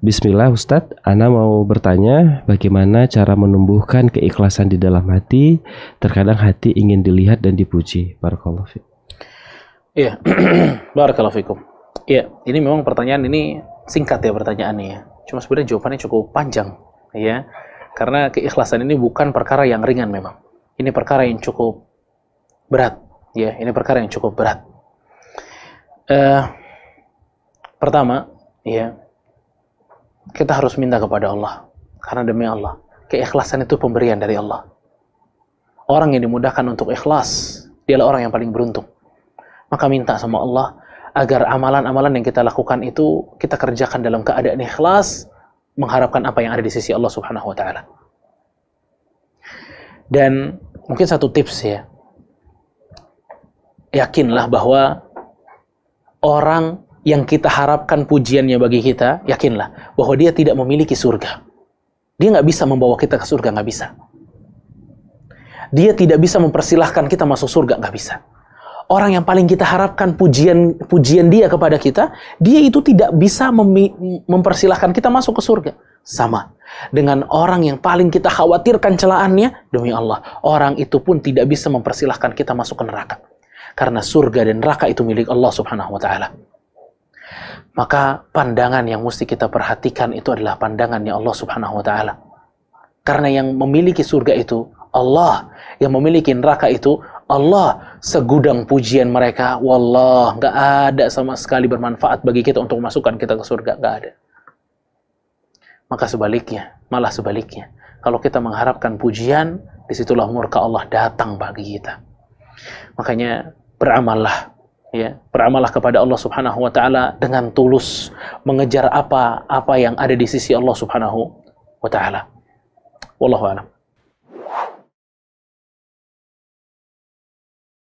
Bismillah Ustadz, Ana mau bertanya bagaimana cara menumbuhkan keikhlasan di dalam hati. Terkadang hati ingin dilihat dan dipuji. Barakallahu fiik. Iya, barakallahu fikum. Iya, ini memang pertanyaan ini singkat ya pertanyaannya ya. Cuma sebenarnya jawabannya cukup panjang ya. Karena keikhlasan ini bukan perkara yang ringan memang. Ini perkara yang cukup berat ya, ini perkara yang cukup berat. Pertama, ya, kita harus minta kepada Allah. Karena demi Allah, keikhlasan itu pemberian dari Allah. Orang yang dimudahkan untuk ikhlas, dialah orang yang paling beruntung. Maka minta sama Allah agar amalan-amalan yang kita lakukan itu kita kerjakan dalam keadaan ikhlas, mengharapkan apa yang ada di sisi Allah Subhanahu wa taala. Dan mungkin satu tips ya. Yakinlah bahwa orang yang kita harapkan pujiannya bagi kita, yakinlah bahwa dia tidak memiliki surga. Dia nggak bisa membawa kita ke surga, nggak bisa. Dia tidak bisa mempersilahkan kita masuk surga, nggak bisa. Orang yang paling kita harapkan pujian dia kepada kita, dia itu tidak bisa mempersilahkan kita masuk ke surga. Sama dengan orang yang paling kita khawatirkan celaannya, demi Allah, orang itu pun tidak bisa mempersilahkan kita masuk ke neraka. Karena surga dan neraka itu milik Allah Subhanahu wa taala. Maka pandangan yang mesti kita perhatikan itu adalah pandangannya Allah Subhanahu wa taala. Karena yang memiliki surga itu Allah, yang memiliki neraka itu Allah. Segudang pujian mereka, wallah, nggak ada sama sekali bermanfaat bagi kita untuk memasukkan kita ke surga, nggak ada. Maka sebaliknya, malah sebaliknya, kalau kita mengharapkan pujian, disitulah murka Allah datang bagi kita. Makanya beramallah, ya, beramallah kepada Allah Subhanahu wa taala dengan tulus, mengejar apa yang ada di sisi Allah Subhanahu wa taala. Wallahu a'lam.